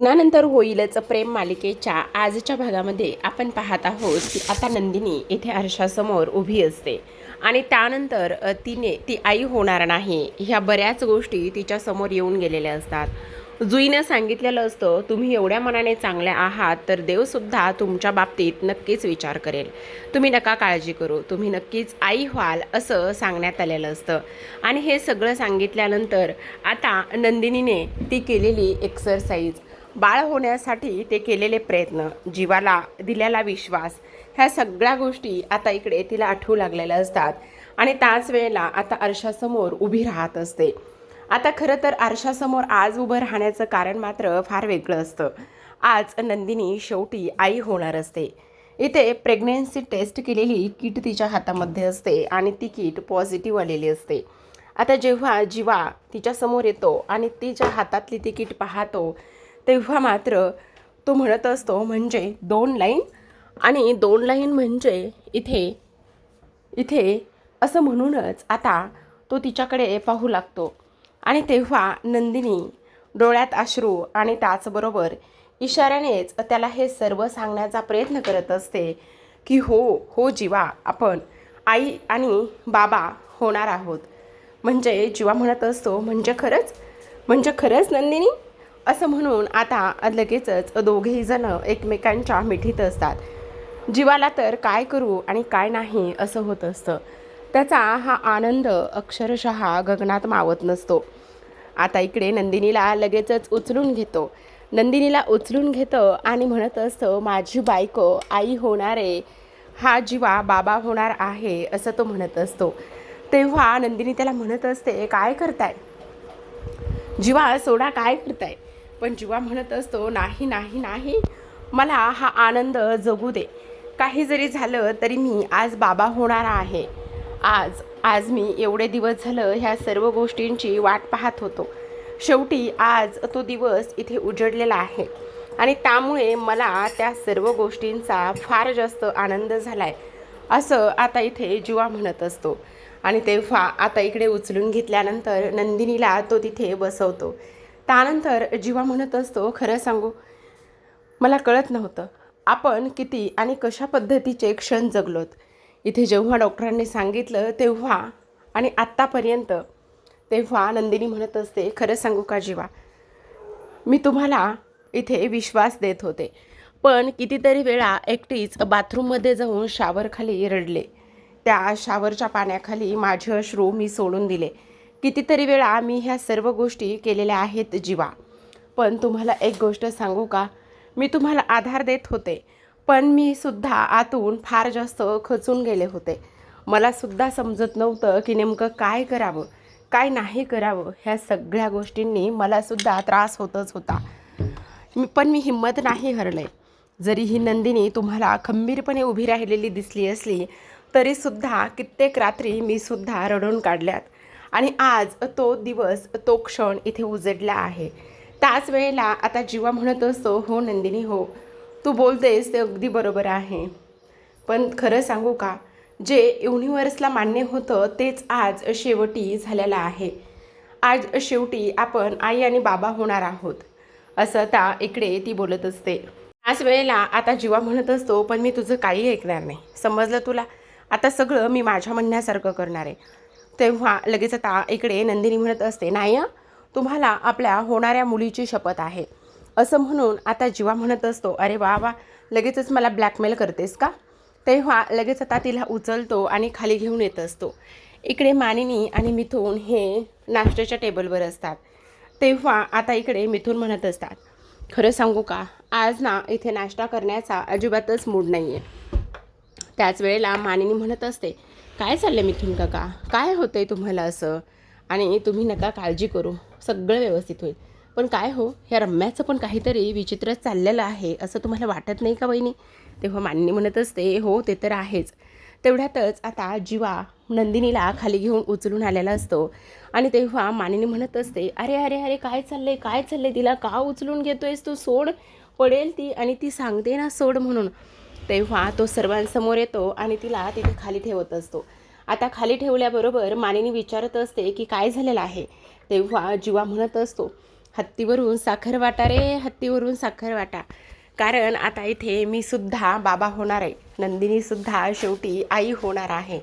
लग्नानंतर होईलच प्रेम मालिकेच्या आजच्या भागामध्ये आपण पाहत आहोत की आता नंदिनी येथे आरशासमोर उभी असते आणि त्यानंतर ती आई होणार नाही ह्या बऱ्याच गोष्टी तिच्या समोर येऊन गेलेल्या असतात. जुईनं सांगितलेलं असतं, तुम्ही एवढ्या मनाने चांगल्या आहात तर देवसुद्धा तुमच्या बाबतीत नक्कीच विचार करेल, तुम्ही नका काळजी करू, तुम्ही नक्कीच आई व्हाल असं सांगण्यात आलेलं असतं. आणि हे सगळं सांगितल्यानंतर आता नंदिनीने ती केलेली एक्सरसाइज, बाळ होण्यासाठी ते केलेले प्रयत्न, जीवाला दिलेला विश्वास, ह्या सगळ्या गोष्टी आता इकडे तिला आठवू लागलेल्या असतात. आणि त्याच वेळेला आता आरशासमोर उभी राहत असते. आता खरं तर आरशासमोर आज उभं राहण्याचं कारण मात्र फार वेगळं असतं. आज नंदिनी शेवटी आई होणार असते. इथे प्रेग्नन्सी टेस्ट केलेली किट तिच्या हातामध्ये असते आणि ती किट पॉझिटिव्ह आलेली असते. आता जेव्हा जीवा तिच्यासमोर येतो आणि तिच्या हातातली ती किट पाहतो तेव्हा मात्र तो म्हणत असतो, म्हणजे 2 लाईन. आणि 2 लाईन म्हणजे इथे इथे असं म्हणूनच आता तो तिच्याकडे पाहू लागतो. आणि तेव्हा नंदिनी डोळ्यात अश्रू आणि त्याचबरोबर इशाऱ्यानेच त्याला हे सर्व सांगण्याचा प्रयत्न करत असते की हो हो जीवा, आपण आई आणि बाबा होणार आहोत. म्हणजे जीवा म्हणत असतो, म्हणजे खरंच नंदिनी, असं म्हणून आता लगेचच दोघेही जण एकमेकांच्या मिठीत असतात. जीवाला तर काय करू आणि काय नाही असं होत असतं. त्याचा हा आनंद अक्षरशः गगनात मावत नसतो. आता इकडे नंदिनीला लगेचच उचलून घेतो. नंदिनीला उचलून घेतं आणि म्हणत असतं, माझी बायको आई होणार आहे, हा जीवा बाबा होणार आहे असं तो म्हणत असतो. तेव्हा नंदिनी त्याला म्हणत असते, काय करताय जीवा, सोडा, काय करताय. पण जीवा म्हणत असतो, नाही नाही नाही, मला हा आनंद जगू दे. काही जरी झालं तरी मी आज बाबा होणार आहे. आज आज मी एवढे दिवस झालं ह्या सर्व गोष्टींची वाट पाहत होतो. शेवटी आज तो दिवस इथे उजडलेला आहे आणि त्यामुळे मला त्या सर्व गोष्टींचा फार जास्त आनंद झाला आहे असं आता इथे जीवा म्हणत असतो. आणि तेव्हा आता इकडे उचलून घेतल्यानंतर नंदिनीला तो तिथे बसवतो. त्यानंतर जीवा म्हणत असतो, खरं सांगू, मला कळत नव्हतं आपण किती आणि कशा पद्धतीचे क्षण जगलोत. इथे जेव्हा डॉक्टरांनी सांगितलं तेव्हा आणि आत्तापर्यंत, तेव्हा नंदिनी म्हणत असते, खरं सांगू का जीवा, मी तुम्हाला इथे विश्वास देत होते, पण कितीतरी वेळा एकटीच बाथरूममध्ये जाऊन शावरखाली रडले. त्या शावरच्या पाण्याखाली माझे अश्रू मी सोडून दिले. कितीतरी वेळा मी ह्या सर्व गोष्टी केलेल्या आहेत जीवा. पण तुम्हाला एक गोष्ट सांगू का, मी तुम्हाला आधार देत होते, पण मी सुद्धा आतून फार जास्त खचून गेले होते. मला सुद्धा समजत नव्हतं की नेमकं काय करावं, काय नाही करावं. ह्या सगळ्या गोष्टींनी मला सुद्धा त्रास होतच होता. पण मी हिंमत नाही हरले. जरी ही नंदिनी तुम्हाला खंबीरपणे उभी राहिलेली दिसली असली तरीसुद्धा कित्येक रात्री मी सुद्धा रडून काढल्यात. आणि आज तो दिवस, तो क्षण इथे उजडला आहे. त्याच वेळेला आता जीवा म्हणत असतो, हो नंदिनी, हो, तू बोलतेस ते अगदी बरोबर आहे. पण खरं सांगू का, जे युनिव्हर्सला मान्य होतं तेच आज शेवटी झालेलं आहे. आज शेवटी आपण आई आणि बाबा होणार आहोत असं त्या इकडे ती बोलत असते. त्याच वेळेला आता जीवा म्हणत असतो, पण मी तुझं काही ऐकणार नाही, समजलं तुला, आता सगळं मी माझ्या म्हणण्यासारखं करणार आहे. तेव्हा लगेच आता इकडे नंदिनी म्हणत असते, नाही, तुम्हाला आपल्या होणाऱ्या मुलीची शपथ आहे असं म्हणून आता जीवा म्हणत असतो, अरे वा वा, लगेचच मला ब्लॅकमेल करतेस का. तेव्हा लगेच आता तिला उचलतो आणि खाली घेऊन येत असतो. इकडे मानिनी आणि मिथून हे नाश्त्याच्या टेबलवर असतात. तेव्हा आता इकडे मिथून म्हणत असतात, खरं सांगू का, आज ना इथे नाश्ता करण्याचा अजिबातच मूड नाही आहे. त्याच वेळेला मानिनी म्हणत असते, काय चाललं मिथून काका, काय होतं आहे तुम्हाला असं, आणि तुम्ही नका काळजी करू, सगळं व्यवस्थित होईल. पण काय हो, ह्या रम्याचं पण काहीतरी विचित्रच चाललेलं आहे असं तुम्हाला वाटत नाही का वहिनी. तेव्हा मानिनी म्हणत असते, हो ते तर आहेच. तेवढ्यातच आता जीवा नंदिनीला खाली घेऊन उचलून आलेला असतो. आणि तेव्हा मानिनी म्हणत असते, अरे अरे अरे, काय चाललंय, तिला का उचलून घेतोयस तू, सोड, पडेल ती, आणि ती सांगते ना सोड म्हणून. तेव्हा तो सर्वांसमोर येतो आणि तिला तिथे खाली ठेवत असतो. आता खाली ठेवल्याबरोबर मानिनी विचारत असते की काय झालेलं आहे. तेव्हा जीवा म्हणत असतो, हत्तीवरून साखर वाटा रे, हत्तीवरून साखर वाटा. कारण आता इथे मी सुद्धा बाबा होणार आहे, नंदिनी सुद्धा शेवटी आई होणार आहे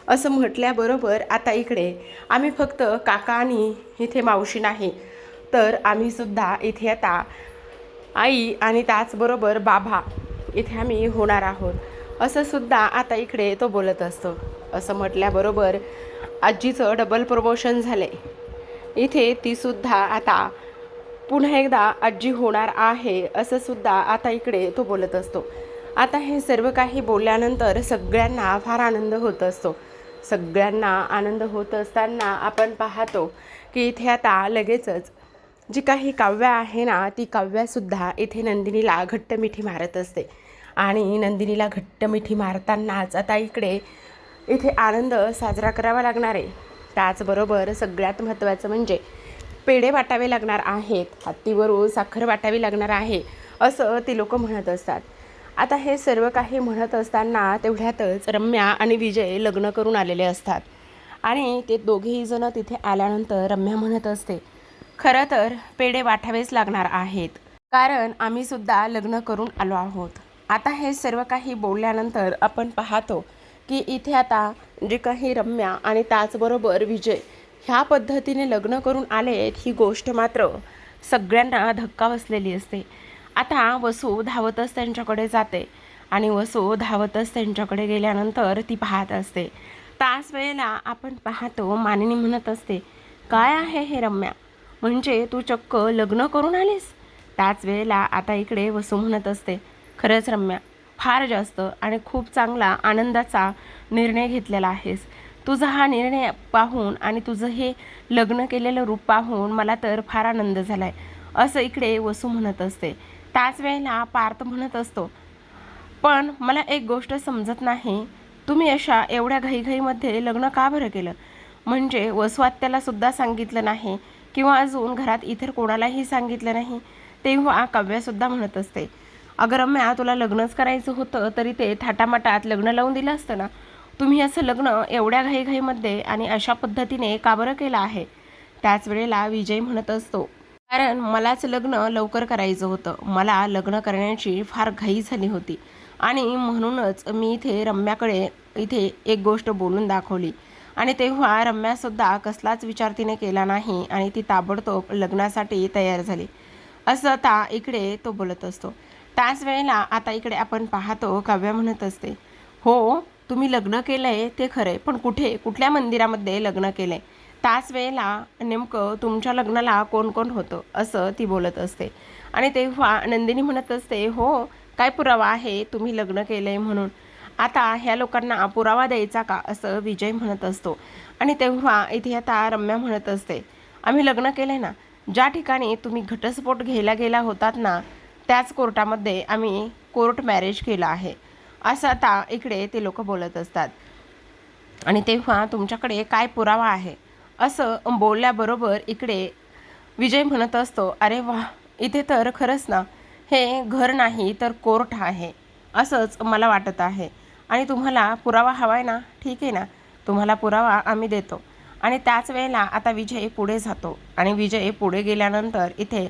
असं म्हटल्याबरोबर आता इकडे आम्ही फक्त काका आणि इथे मावशी नाही, तर आम्ही सुद्धा इथे आता आई आणि त्याचबरोबर बाबा इथे आम्ही होणार आहोत असं सुद्धा आता इकडे तो बोलत असतो. असं म्हटल्याबरोबर आजीचं डबल प्रमोशन झाले. इथे ती सुद्धा आता पुन्हा एकदा आजी होणार आहे असं सुद्धा आता इकडे तो बोलत असतो. आता हे सर्व काही बोलल्यानंतर सगळ्यांना फार आनंद होत असतो. सगळ्यांना आनंद होत असताना आपण पाहतो की इथे आता लगेचच जी काही काव्या आहे ना, ती काव्यासुद्धा इथे नंदिनीला घट्ट मिठी मारत असते. आणि नंदिनीला घट्ट मिठी मारतानाच आता इथे आनंद साजरा करावा लागणार आहे. त्याचबरोबर सगळ्यात महत्त्वाचं म्हणजे पेढे वाटावे लागणार आहेत, हत्तीवरून साखर वाटावी लागणार आहे असं ती लोक म्हणत असतात. आता हे सर्व काही म्हणत असताना तेवढ्यातच रम्या आणि विजय लग्न करून आलेले असतात. आणि ते दोघेही जण तिथे आल्यानंतर रम्या म्हणत असते, खरं तर पेढे वाटावेच लागणार आहेत, कारण आम्ही सुद्धा लग्न करून आलो आहोत. आता हे सर्व काही बोलल्यानंतर आपण पाहतो की इथे आता जे काही रम्या आणि त्याचबरोबर विजय ह्या पद्धतीने लग्न करून आलेत, ही गोष्ट मात्र सगळ्यांना धक्का बसलेली असते. आता वसू धावतच त्यांच्याकडे जाते आणि वसू धावतच त्यांच्याकडे गेल्यानंतर ती पाहत असते. त्याच वेळेला आपण पाहतो मानिनी म्हणत असते, काय आहे हे रम्या, म्हणजे तू चक्क लग्न करून आलीस? त्याच वेळेला आता इकडे वसू म्हणत असते, खरंच रम्या, फार जास्त आणि खूप चांगला आनंदाचा निर्णय घेतलेला आहेस. तुझा हा निर्णय पाहून आणि तुझं हे लग्न केलेलं रूप पाहून मला तर फार आनंद झाला आहे असं इकडे वसू म्हणत असते. त्याच वेळेला पार्थ म्हणत असतो, पण मला एक गोष्ट समजत नाही, तुम्ही अशा एवढ्या घाईघाईमध्ये लग्न का बरं केलं? म्हणजे वसू आत्याला सुद्धा सांगितलं नाही किंवा अजून घरात इतर कोणालाही सांगितलं नाही. तेव्हा काव्यासुद्धा म्हणत असते, अगं रम्या, तुला लग्नच करायचं होतं तरी ते थाटामाटात लग्न लावून दिलं असतं ना. तुम्ही असं लग्न एवढ्या घाईघाईमध्ये आणि अशा पद्धतीने का बरं केलं आहे? त्याच वेळेला विजय म्हणत असतो, कारण मलाच लग्न लवकर करायचं होतं, मला लग्न करण्याची फार घाई झाली होती आणि म्हणूनच मी इथे रम्याकडे एक गोष्ट बोलून दाखवली आणि तेव्हा रम्यासुद्धा कसलाच विचार तिने केला नाही आणि ती ताबडतोब लग्नासाठी तयार झाली असं आता इकडे तो बोलत असतो. त्याच वेळेला आता इकडे आपण पाहतो काव्या म्हणत असते, हो तुम्ही लग्न केलं आहे ते खरं आहे, पण कुठल्या मंदिरामध्ये लग्न केलं आहे? त्याच वेळेला नेमकं तुमच्या लग्नाला कोण कोण होतं असं ती बोलत असते. आणि तेव्हा नंदिनी म्हणत असते, हो काय पुरावा आहे तुम्ही लग्न केलं आहे म्हणून? आता ह्या लोकांना पुरावा द्यायचा का असं विजय म्हणत असतो. आणि तेव्हा इथे आता रम्या म्हणत असते, आम्ही लग्न केलं आहे ना, ज्या ठिकाणी तुम्ही घटस्फोट घ्यायला गेला होतात ना, त्याच कोर्टामध्ये आम्ही कोर्ट मॅरेज केलं आहे असं आता इकडे ते लोक बोलत असतात. आणि तेव्हा तुमच्याकडे काय पुरावा आहे असं बोलल्याबरोबर इकडे विजय म्हणत असतो, अरे वा, इथे तर खरंच ना हे घर नाही तर कोर्ट आहे असंच मला वाटत आहे. आणि तुम्हाला पुरावा हवा आहे ना, ठीक आहे ना, तुम्हाला पुरावा आम्ही देतो. आणि त्याच वेळेला आता विजय पुढे जातो आणि विजय पुढे गेल्यानंतर इथे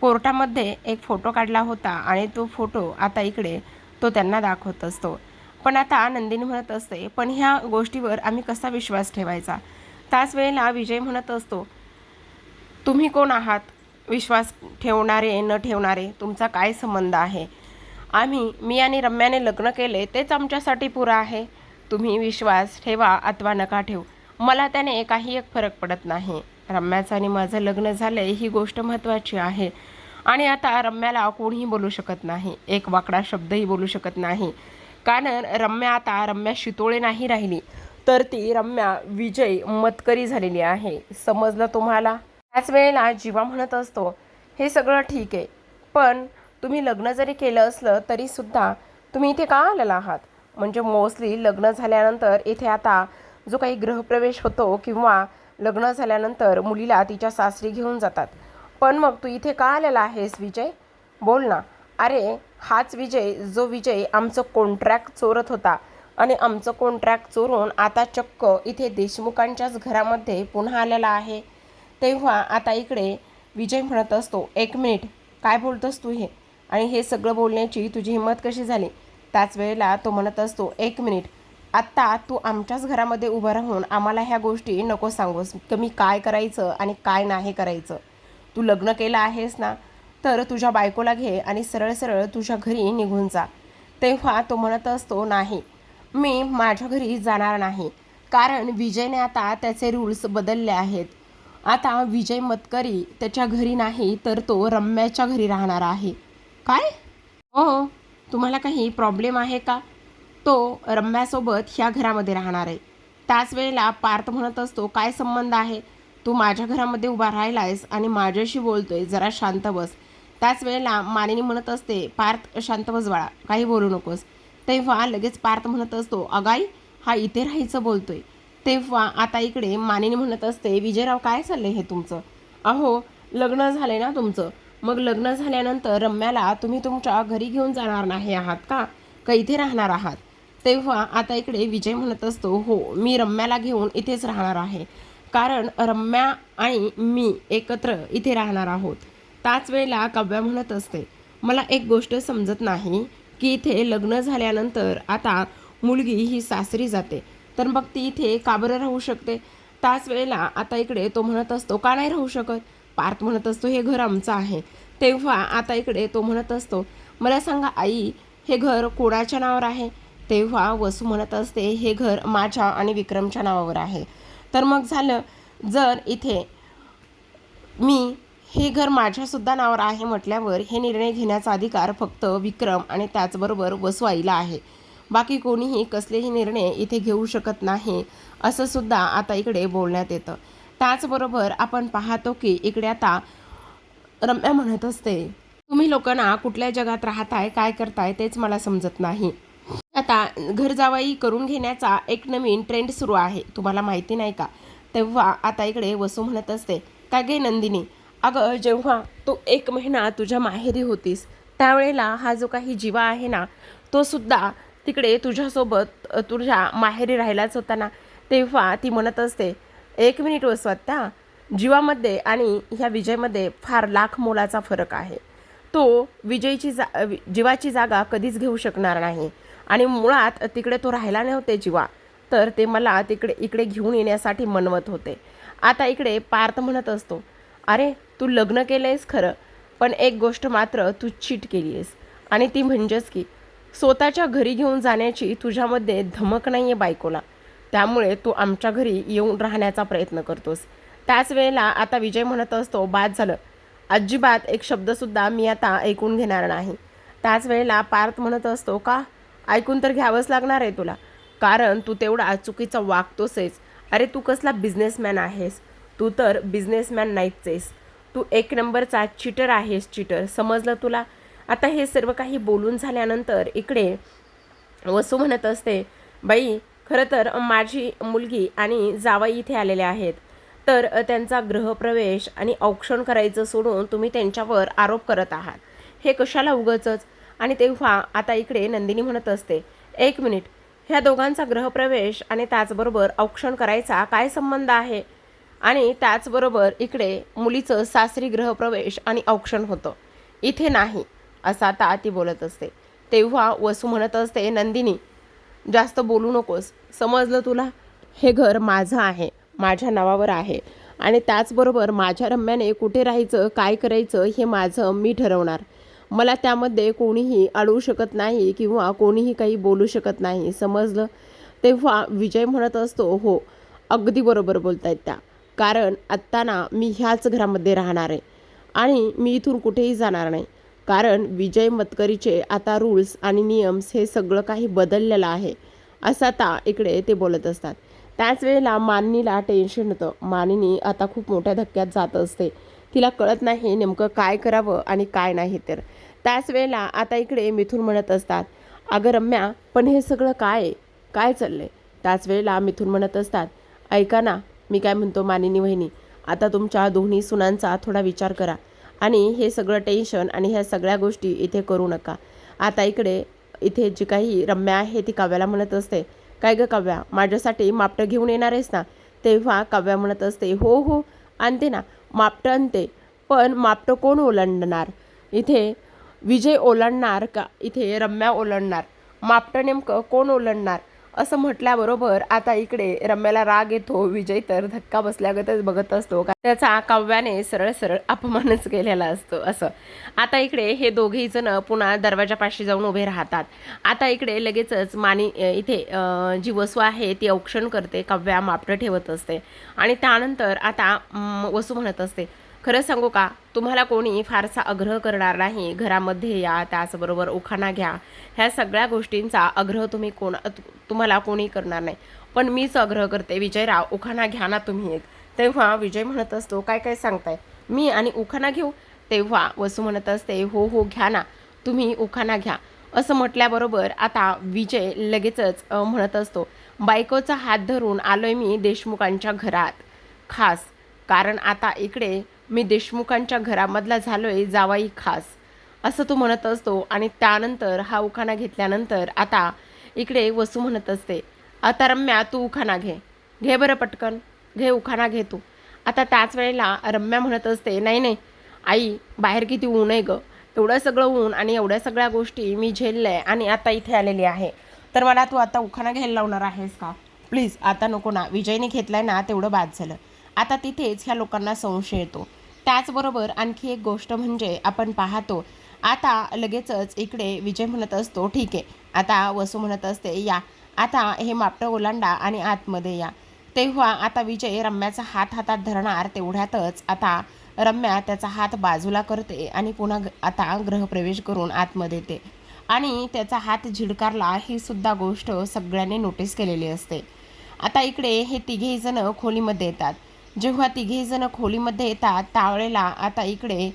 कोर्टामध्ये एक फोटो काढला होता आणि तो फोटो आता इकडे तो त्यांना दाखवत असतो. पण आता नंदिनी म्हणत असते, पण ह्या गोष्टीवर आम्ही कसा विश्वास ठेवायचा? त्याच वेळेला विजय म्हणत असतो, तुम्ही कोण आहात विश्वास ठेवणारे न ठेवणारे? तुमचा काय संबंध आहे? मी आणि रम्याने लग्न केले तेच आमच्यासाठी पुरा आहे. तुम्ही विश्वास ठेवा अथवा नका ठेवू, मला त्याने काही एक फरक पडत नाही. रम्याचं आणि माझं लग्न झालं ही गोष्ट महत्त्वाची आहे. आणि आता रम्याला कोणीही बोलू शकत नाही, एक वाकडा शब्दही बोलू शकत नाही. कारण रम्या शितोळे नाही राहिली, तर ती रम्या विजय मतकरी झालेली आहे. समजलं तुम्हाला? त्याच वेळेला जीवा म्हणत असतो, हे सगळं ठीक आहे, पण तुम्ही लग्न जरी केलं असलं तरीसुद्धा तुम्ही इथे का आलेला आहात? म्हणजे मोस्टली लग्न झाल्यानंतर इथे आता जो काही गृहप्रवेश होतो किंवा लग्न झाल्यानंतर मुलीला तिच्या सासरी घेऊन जातात, पण मग तू इथे का आलेला आहेस विजय? बोल ना. अरे हाच विजय, जो विजय आमचं कॉन्ट्रॅक्ट चोरत होता आणि आमचं कॉन्ट्रॅक्ट चोरून आता चक्क इथे देशमुखांच्याच घरामध्ये पुन्हा आलेला आहे. तेव्हा आता इकडे विजय म्हणत असतो, 1 मिनिट, काय बोलतोस तू हे? आणि हे सगळं बोलण्याची तुझी हिंमत कशी झाली? त्याच वेळेला तो म्हणत असतो, 1 मिनिट, आत्ता तू आमच्याच घरामध्ये उभं राहून आम्हाला ह्या गोष्टी नको सांगूस की मी काय करायचं आणि काय नाही करायचं. तू लग्न केलं आहेस ना, तर तुझ्या बायकोला घे आणि सरळ सरळ तुझ्या घरी निघून जा. तेव्हा तो म्हणत असतो, नाही, मी माझ्या घरी जाणार नाही, कारण विजयने आता त्याचे रूल्स बदलले आहेत. आता विजय मतकरी त्याच्या घरी नाही तर तो रम्याच्या घरी राहणार आहे. काय? हो, तुम्हाला काही प्रॉब्लेम आहे का? तो रम्यासोबत ह्या घरामध्ये राहणार आहे. त्याच वेळेला पार्थ म्हणत असतो, काय संबंध आहे? तू माझ्या घरामध्ये उभा राहिलायस आणि माझ्याशी बोलतोय, जरा शांत बस. त्याच वेळेला मानिनी म्हणत असते, पार्थ शांत बस बाळा, काही बोलू नकोस. तेव्हा लगेच पार्थ म्हणत असतो, अगाई, हा इथे राहायचं बोलतोय. तेव्हा आता इकडे मानिनी म्हणत असते, विजयराव काय चाललंय हे तुमचं? अहो, लग्न झाले ना तुमचं, मग लग्न झाल्यानंतर रम्याला तुम्ही तुमच्या घरी घेऊन जाणार नाही आहात का? का इथे राहणार आहात? तेव्हा आता इकडे विजय म्हणत असतो, हो, मी रम्याला घेऊन इथेच राहणार आहे, कारण रम्या आणि मी एकत्र इथे राहणार आहोत. त्याच वेळेला काव्या म्हणत असते, मला एक गोष्ट समजत नाही की इथे लग्न झाल्यानंतर आता मुलगी ही सासरी जाते, तर मग ती इथे का बरं राहू शकते? त्याच वेळेला आता इकडे तो म्हणत असतो, का नाही राहू शकत? पार्थ म्हणत असतो, हे घर आमचं आहे. तेव्हा आता इकडे तो म्हणत असतो, मला सांगा आई, हे घर कोणाच्या नावावर आहे? तेव्हा वसू म्हणत असते, हे घर माझ्या आणि विक्रमच्या नावावर आहे. तर मग झालं, जर इथे मी हे घर माझ्यासुद्धा नावावर आहे म्हटल्यावर हे निर्णय घेण्याचा अधिकार फक्त विक्रम आणि त्याचबरोबर वसू आईला आहे. बाकी कोणीही कसलेही निर्णय इथे घेऊ शकत नाही, असं सुद्धा आता इकडे बोलण्यात येतं. त्याचबरोबर आपण पाहतो की इकडे आता रम्या म्हणत असते, तुम्ही लोकांना कुठल्या जगात राहताय, काय करताय तेच मला समजत नाही. आता घर जावाई करून घेण्याचा एक नवीन ट्रेंड सुरू आहे, तुम्हाला माहिती नाही का? तेव्हा आता इकडे वसू म्हणत असते, काय गे नंदिनी, अगं जेव्हा तू 1 महिना तुझ्या माहेरी होतीस त्यावेळेला हा जो काही जीवा आहे ना, तो सुद्धा तिकडे तुझ्यासोबत तुझ्या माहेरी राहिलाच होता ना. तेव्हा ती म्हणत असते, 1 मिनिट वसू, आत्ता जीवामध्ये आणि ह्या विजयमध्ये फार लाख मोलाचा फरक आहे. तो जीवाची जागा कधीच घेऊ शकणार नाही आणि मुळात तिकडे तो राहिला नव्हते जीवा, तर ते मला इकडे घेऊन येण्यासाठी मनवत होते. आता इकडे पार्थ म्हणत असतो, अरे तू लग्न केलं आहेस खरं, पण एक गोष्ट मात्र तू चीट केली आहेस, आणि ती म्हणजेच की स्वतःच्या घरी घेऊन जाण्याची तुझ्यामध्ये धमक नाही आहे बायकोला, त्यामुळे तू आमच्या घरी येऊन राहण्याचा प्रयत्न करतोस. त्याच वेळेला आता विजय म्हणत असतो, बाद झालं, अजिबात एक शब्दसुद्धा मी आता ऐकून घेणार नाही. त्याच वेळेला पार्थ म्हणत असतो, का? ऐकून तर घ्यावंच लागणार आहे तुला, कारण तू तेवढा चुकीचा वागतोस आहेस. अरे तू कसला बिझनेसमॅन आहेस? तू तर बिझनेसमॅन नाहीच आहेस, तू 1 नंबरचा चीटर आहेस, चीटर, समजलं तुला? आता हे सर्व काही बोलून झाल्यानंतर इकडे वसू म्हणत असते, बाई, खरं तर माझी मुलगी आणि जावई इथे आलेले आहेत, तर त्यांचा गृहप्रवेश आणि औक्षण करायचं सोडून तुम्ही त्यांच्यावर आरोप करत आहात, हे कशाला उगाचच? आणि तेव्हा आता इकडे नंदिनी म्हणत असते, 1 मिनिट, ह्या दोघांचा गृहप्रवेश आणि त्याचबरोबर औक्षण करायचा काय संबंध आहे? आणि त्याचबरोबर इकडे मुलीचं सासरी गृहप्रवेश आणि औक्षण होतं, इथे नाही, असं आता ती बोलत असते. तेव्हा वसू म्हणत असते, नंदिनी, जास्त बोलू नकोस, समजलं तुला? हे घर माझं आहे, माझ्या नावावर आहे, आणि त्याचबरोबर माझ्या रम्याने कुठे राहायचं, काय करायचं हे माझं मी ठरवणार. मला त्यामध्ये कोणीही अडवू शकत नाही किंवा कोणीही काही बोलू शकत नाही, समजलं? तेव्हा विजय म्हणत असतो, हो, अगदी बरोबर बोलतायत त्या, कारण आत्ता ना मी ह्याच घरामध्ये राहणार आहे आणि मी इथून कुठेही जाणार नाही, कारण विजय मतकरीचे आता रूल्स आणि नियम्स हे सगळं काही बदललेलं आहे, असं आता इकडे ते बोलत असतात. त्याच वेळेला मानिनीला टेन्शन होतं. मानिनी आता खूप मोठ्या धक्क्यात जात असते, तिला कळत नाही नेमकं काय करावं आणि काय नाही. तर त्याच वेळेला आता इकडे मिथुन म्हणत असतात, अगं रम्या, पण हे सगळं काय चाललंय? त्याच वेळेला मिथुन म्हणत असतात, ऐका ना, मी काय म्हणतो मानिनी वहिनी, आता तुमच्या दोन्ही सुनांचा थोडा विचार करा आणि हे सगळं टेन्शन आणि ह्या सगळ्या गोष्टी इथे करू नका. आता इथे जी काही रम्या आहे ती काव्याला म्हणत असते, काय गं काव्या, माझ्यासाठी मापटं घेऊन येणार आहेस ना? तेव्हा काव्या म्हणत असते, हो हो, आणते ना, मापटं आणते, पण मापटं कोण ओलांडणार? इथे विजय ओलांडणार का इथे रम्या ओलांडणार? मापटं नेमकं कोण ओलांडणार असं म्हटल्याबरोबर आता इकडे रम्याला राग येतो. विजय तर धक्का बसल्यागतच बघत असतो, त्याचा काव्याने सरळ सरळ अपमानच केलेला असतो. असं आता इकडे हे दोघेही जण पुन्हा दरवाजापाशी जाऊन उभे राहतात. आता इकडे लगेचच मानी इथे जी वसू आहे ती औक्षण करते. काव्या मापटं ठेवत असते आणि त्यानंतर आता वसू म्हणत असते, खरं सांगू का, तुम्हाला कोणी फारसा आग्रह करणार नाही. घरामध्ये या, त्याचबरोबर उखाणा घ्या, ह्या सगळ्या गोष्टींचा आग्रह तुम्हाला कोणी करणार नाही. पण मीच आग्रह करते, विजयराव उखाणा घ्या ना तुम्ही एक. तेव्हा विजय म्हणत असतो, काय काय सांगताय, मी आणि उखाणा घेऊ? तेव्हा वसू म्हणत असते, हो हो घ्या ना, तुम्ही उखाणा घ्या. असं म्हटल्याबरोबर आता विजय लगेचच म्हणत असतो, बायकोचा हात धरून आलोय मी देशमुखांच्या घरात खास, कारण आता इकडे मी देशमुखांच्या घरामधला झालोय जावाई खास, असं तो म्हणत असतो. आणि त्यानंतर हा उखाणा घेतल्यानंतर आता इकडे वसू म्हणत असते, आता रम्या तू उखाणा घे, घे बरं पटकन, घे उखाणा घे तू. आता त्याच वेळेला रम्या म्हणत असते, नाही नाही आई, बाहेर किती ऊन आहे गं, एवढं सगळं ऊन आणि एवढ्या सगळ्या गोष्टी मी झेललंय आणि आता इथे आलेली आहे, तर मला तू आता उखाणा घ्यायला लावणार आहेस का? प्लीज आता नको ना, विजयने घेतलाय ना तेवढं बाद झालं. आता तिथेच ह्या लोकांना संशय येतो. त्याचबरोबर आणखी एक गोष्ट म्हणजे आपण पाहतो, आता लगेचच इकडे विजय म्हणत असतो, ठीक आहे. आता वसू म्हणत असते, या आता हे मापटं ओलांडा आणि आतमध्ये या. तेव्हा आता विजय रम्याचा हात हातात धरणार, तेवढ्यातच आता रम्या त्याचा हात बाजूला करते आणि पुन्हा आता ग्रहप्रवेश करून आतमध्ये येते आणि त्याचा हात झिडकारला, ही सुद्धा गोष्ट सगळ्यांनी नोटीस केलेली असते. आता इकडे हे तिघेही जण खोलीमध्ये येतात. जेव्हा तिघेही जण खोलीमध्ये येतात त्यावेळेला आता इकडे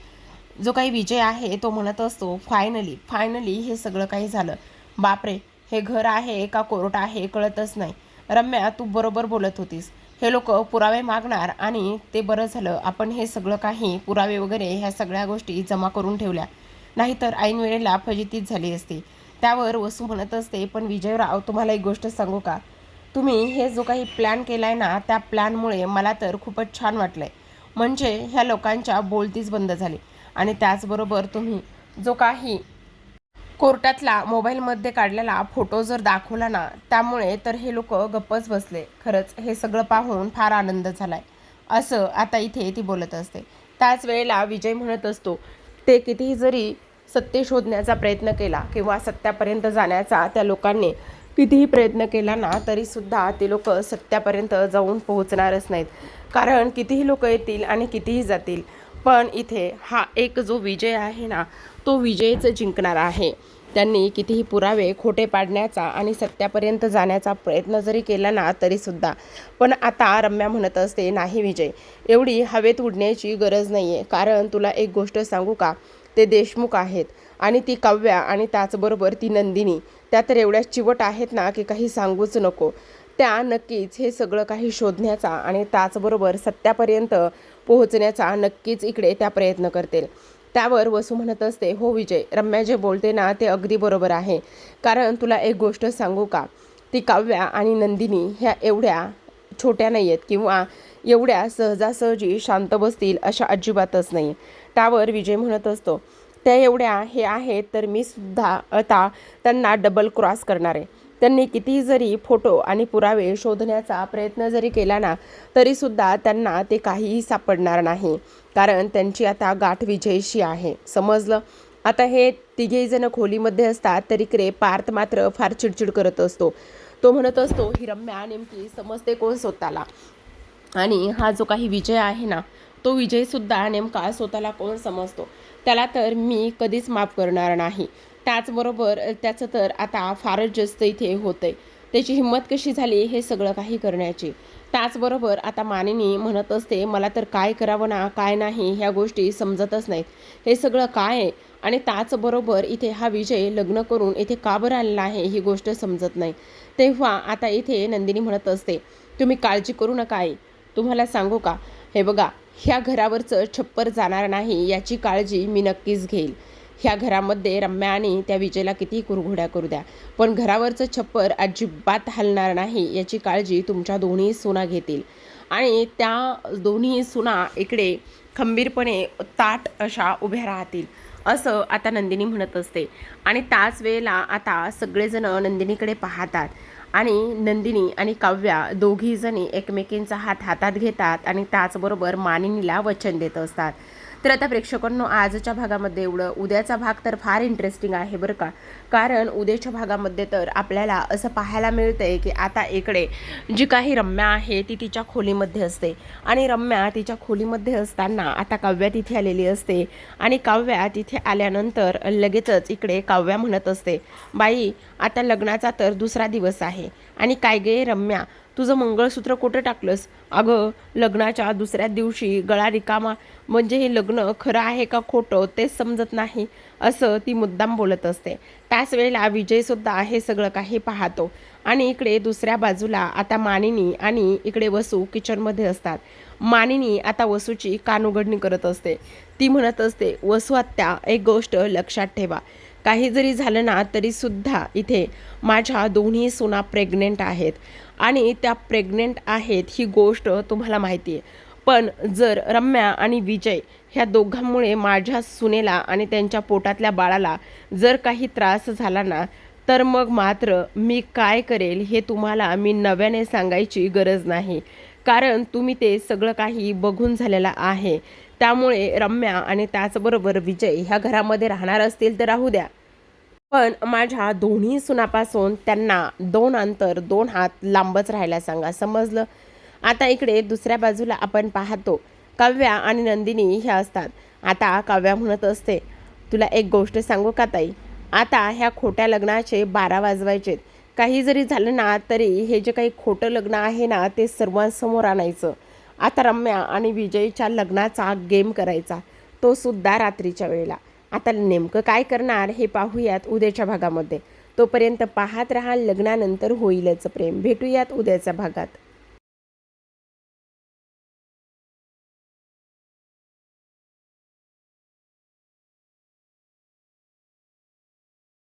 जो काही विजय आहे तो म्हणत असतो, फायनली हे सगळं काही झालं. बापरे, हे घर आहे का कोर्ट आहे कळतच नाही. रम्या तू बरोबर बोलत होतीस, हे लोक पुरावे मागणार आणि ते बरं झालं आपण हे सगळं काही पुरावे वगैरे ह्या सगळ्या गोष्टी जमा करून ठेवल्या, नाहीतर ऐन वेळेला फजितीच झाली असती. त्यावर वसू म्हणत असते, पण विजयराव तुम्हाला एक गोष्ट सांगू का, तुम्ही हे जो काही प्लॅन केलाय ना त्या प्लॅनमुळे मला तर खूपच छान वाटलंय. म्हणजे ह्या लोकांच्या बोलतीच बंद झाली आणि त्याचबरोबर तुम्ही जो काही कोर्टातला मोबाईलमध्ये काढलेला फोटो जर दाखवला ना, त्यामुळे तर हे लोक गप्पच बसले. खरंच हे सगळं पाहून फार आनंद झालाय, असं आता इथे ती बोलत असते. त्याच वेळेला विजय म्हणत असतो, ते कितीही जरी सत्य शोधण्याचा प्रयत्न केला किंवा सत्यापर्यंत जाण्याचा त्या लोकांनी कितीही प्रयत्न केला ना, तरीसुद्धा ते लोक सत्यापर्यंत जाऊन पोहोचणारच नाहीत. कारण कितीही लोक येतील आणि कितीही जातील, पण इथे हा एक जो विजय आहे ना, तो विजयच जिंकणार आहे. त्यांनी कितीही पुरावे खोटे पाडण्याचा आणि सत्यापर्यंत जाण्याचा प्रयत्न जरी केला ना तरीसुद्धा. पण आता रम्या म्हणत असते, नाही विजय, एवढी हवेत उडण्याची गरज नाही आहे. कारण तुला एक गोष्ट सांगू का, ते देशमुख आहेत आणि ती काव्या आणि त्याचबरोबर ती नंदिनी, त्या तर एवढ्या चिवट आहेत ना की काही सांगूच नको. त्या नक्कीच हे सगळं काही शोधण्याचा आणि त्याचबरोबर सत्यापर्यंत पोहोचण्याचा नक्कीच इकडे त्या प्रयत्न करतील. त्यावर वसू म्हणत असते, हो विजय, रम्या जे बोलते ना ते अगदी बरोबर आहे. कारण तुला एक गोष्ट सांगू का, ती काव्या आणि नंदिनी ह्या एवढ्या छोट्या नाही आहेत किंवा एवढ्या सहजासहजी शांत बसतील अशा अजिबातच नाही. त्यावर विजय म्हणत असतो, त्या एवढ्या हे आहेत तर मी सुद्धा आता त्यांना डबल क्रॉस करणार आहे. त्यांनी कितीही जरी फोटो आणि पुरावे शोधण्याचा प्रयत्न जरी केला ना तरीसुद्धा त्यांना ते काहीही सापडणार नाही. कारण त्यांची आता गाठ विजयशी आहे, समजलं. आता हे तिघेही जण खोलीमध्ये असतात तरी इकडे पार्थ मात्र फार चिडचिड करत असतो. तो म्हणत असतो, ही रम्या नेमकी समजते कोण स्वतःला, आणि हा जो काही विजय आहे ना तो विजयसुद्धा नेमका स्वतःला कोण समजतो, त्याला तर मी कधीच माफ करणार नाही. त्याचबरोबर त्याचं तर आता फारच जास्त इथे होतंय, त्याची हिंमत कशी झाली हे सगळं काही करण्याची. त्याचबरोबर आता मानिनी म्हणत असते, मला तर काय करावं ना काय नाही ह्या गोष्टी समजतच नाहीत, हे सगळं काय आहे. आणि त्याचबरोबर इथे हा विजय लग्न करून इथे का बरं आलेला आहे ही गोष्ट समजत नाही. तेव्हा आता इथे नंदिनी म्हणत असते, तुम्ही काळजी करू नका आई, तुम्हाला सांगू का, हे बघा, ह्या घरावरचं छप्पर जाणार नाही याची काळजी मी नक्कीच घेईल. ह्या घरामध्ये रम्या आणि त्या विजयला किती कुरघोड्या करू द्या, पण घरावरचं छप्पर अजिबात हलणार नाही याची काळजी तुमच्या दोन्ही सुना घेतील. आणि त्या दोन्ही सुना इकडे खंबीरपणे ताठ अशा उभ्या राहतील असं आता नंदिनी म्हणत असते. आणि त्याच वेळेला आता सगळेजण नंदिनीकडे पाहतात आणि नंदिनी आणि काव्या दोघीजणी एकमेकींचा हात हातात घेतात आणि त्याचबरोबर मानिनीला वचन देत असतात. तर आता प्रेक्षकांनो, आजच्या भागामध्ये एवढं. उद्याचा भाग तर फार इंटरेस्टिंग आहे बरं का. कारण उद्याच्या भागामध्ये तर आपल्याला असं पाहायला मिळतंय की आता इकडे जी काही रम्या आहे ती तिच्या खोलीमध्ये असते आणि रम्या तिच्या खोलीमध्ये असताना आता काव्या तिथे आलेली असते आणि काव्या तिथे आल्यानंतर लगेचच इकडे काव्या म्हणत असते, बाई आता लग्नाचा तर दुसरा दिवस आहे आणि काय गे रम्या, तुझं मंगळसूत्र कुठं टाकलंस? अगं लग्नाच्या दुसऱ्या दिवशी गळा रिकामा, म्हणजे हे लग्न खरं आहे का खोटं तेच समजत नाही असं ती मुद्दाम बोलत असते. त्याच वेळेला विजयसुद्धा हे सगळं काही पाहतो आणि इकडे दुसऱ्या बाजूला आता मानिनी आणि इकडे वसू किचनमध्ये असतात. मानिनी आता वसूची कानउघडणी करत असते. ती म्हणत असते, वसू आत्या एक गोष्ट लक्षात ठेवा, काही जरी झालं ना तरीसुद्धा इथे माझ्या दोन्ही सुना प्रेग्नेंट आहेत आणि त्या प्रेग्नेंट आहेत ही गोष्ट तुम्हाला माहिती आहे. पण जर रम्या आणि विजय ह्या दोघांमुळे माझ्या सुनेला आणि त्यांच्या पोटातल्या बाळाला जर काही त्रास झाला ना तर मग मात्र मी काय करेल हे तुम्हाला मी नव्याने सांगायची गरज नाही, कारण तुम्ही ते सगळं काही बघून झालेलं आहे. त्यामुळे रम्या आणि त्याचबरोबर विजय ह्या घरामध्ये राहणार असतील तर राहू द्या, पण माझ्या दोन्ही सुनापासून त्यांना 2 अंतर 2 हात लांबच राहायला सांगा, समजलं? आता इकडे दुसऱ्या बाजूला आपण पाहतो काव्या आणि नंदिनी ह्या असतात. आता काव्या म्हणत असते, तुला एक गोष्ट सांगू का ताई, आता ह्या खोट्या लग्नाचे 12 वाजवायचेत. काही जरी झालं ना तरी हे जे काही खोटं लग्न आहे ना ते सर्वांसमोर आणायचं. आता रम्या आणि विजयच्या लग्नाचा गेम करायचा, तो सुद्धा रात्रीच्या वेळेला. आता नेमकं काय करणार हे पाहूयात उद्याच्या भागामध्ये. तोपर्यंत पाहत राहा लग्नानंतर होईलच प्रेम. भेटूयात उद्याच्या भागात.